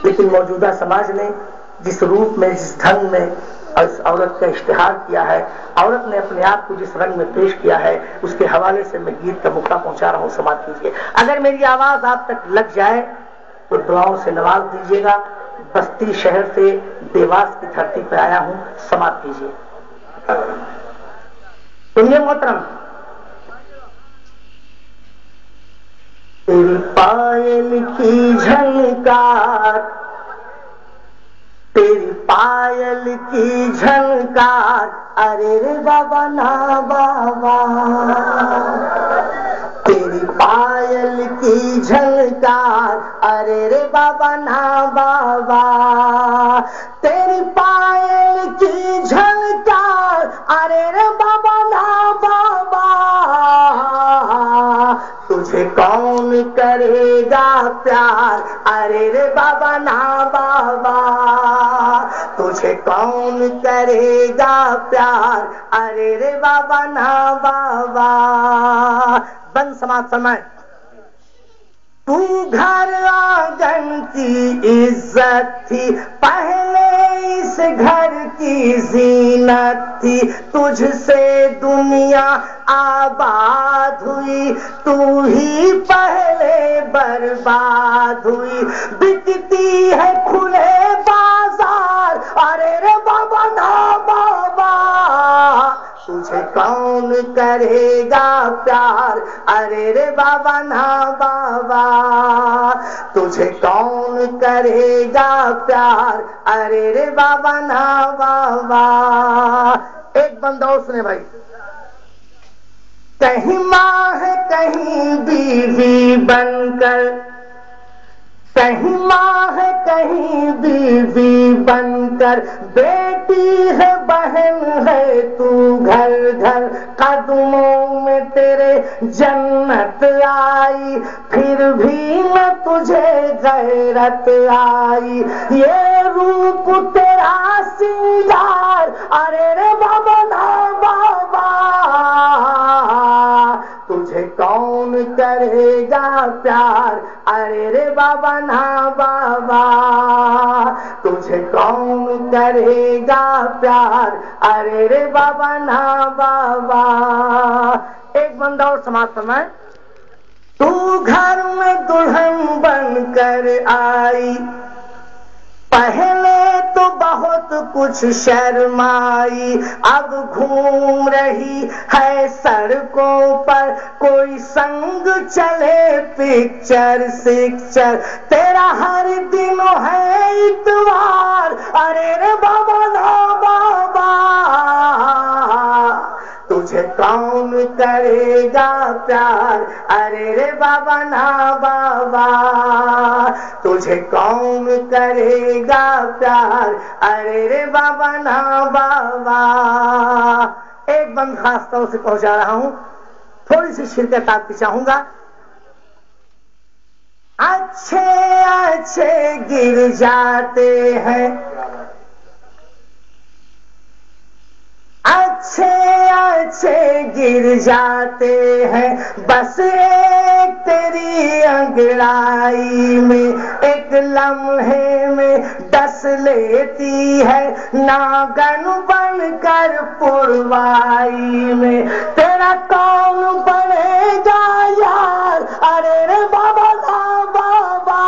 لیکن موجودہ سماج نے جس روپ میں، جس ڈھنگ میں اس عورت کا اشتہار کیا ہے، عورت نے اپنے آپ کو جس رنگ میں پیش کیا ہے، اس کے حوالے سے میں گیت کا مکہ پہنچا رہا ہوں، سماعت کیجیے۔ اگر میری آواز آپ تک لگ جائے تو دعاؤں سے نواز دیجیے گا۔ بستی شہر سے دیواس کی دھرتی پہ آیا ہوں، سماعت کیجیے۔ سنیے محترم، تیری پائل کی جھنکار، تیری پائل کی جھنکار، ارے رے بابا نا بابا، تیری پائل کی جھنکار، ارے رے بابا نا بابا، تیری پائل کی جھنکار، ارے رے بابا نا بابا، تجھے کون کرے گا پیار، ارے رے بابا نا بابا، تجھے کون کرے گا پیار، ارے رے بابا نا بابا۔ بند سماعت فرمائیں۔ تو گھر آنگن کی عزت تھی، پہلے اس گھر کی زینت تھی، تجھ سے دنیا آباد ہوئی، تو ہی پہلے برباد ہوئی، بکتی ہے کھلے بازار، ارے رے بابا نا بابا، تجھے کون کرے گا پیار، ارے رے بابا نا بابا، تجھے کون کرے گا پیار، ارے رے بابا نا بابا۔ ایک بندہ اور سنے بھائی، کہیں ماں ہے کہیں بیوی بن کر، کہیں ماں ہے کہیں بیوی بن کر، بیٹی ہے بہن ہے تو گھر گھر، قدموں میں تیرے جنت آئی، پھر بھی نہ تجھے غیرت آئی، یہ روپ تیرا سنگار، ارے رے بابا نا بابا، تجھے کون کرے گا پیار، ارے رے بابا نا بابا، تجھے کون کرے گا پیار، ارے رے بابا نا بابا۔ ایک بندہ اور سماعت فرمائیں۔ تو گھر میں دلہن بن کر آئی، پہلے تو بہت کچھ شرمائی، اب گھوم رہی ہے سڑکوں پر، کوئی سنگ چلے پکچر سکچر، تیرا ہر دن ہے اتوار، ارے رے بابا نا بابا، تجھے کون کرے گا پیار، ارے رے بابا نا بابا، تجھے کون کرے گا پیار، ارے رے بابا نا بابا۔ ایک بند خاص طور سے پہنچا رہا ہوں، تھوڑی سی شرکت آپ کی چاہوں گا۔ اچھے اچھے گر جاتے ہیں، اچھے اچھے گر جاتے ہیں، بس ایک تیری انگڑائی میں، ایک لمحے میں ڈس لیتی ہے، ناگن بن کر پروائی میں، تیرا کون بنے گا یار، ارے رے بابا نا بابا،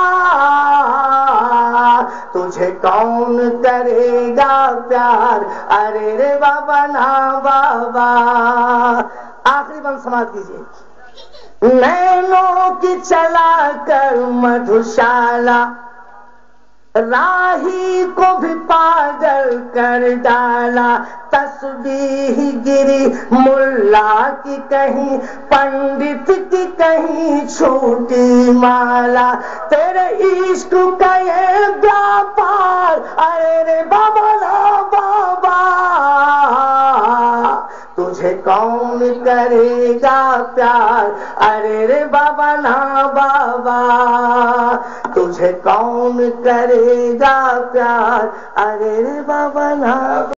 تجھے کون کرے گا پیار، ارے رے بابا نا بابا۔ آخری بند سماعت کیجیے۔ نینوں کی چلا کر مدھوشالا، راہی کو بھی پاگل کر ڈالا، تسبیح گری ملا کی کہیں، پنڈت کی کہیں چھوٹی مالا، تیرے عشق کا یہ بیاپار، ارے رے بابا نا بابا، تجھے کون کرے گا پیار، ارے رے بابا نا بابا، تجھے کون کرے گا پیار، ارے رے بابا نا بابا۔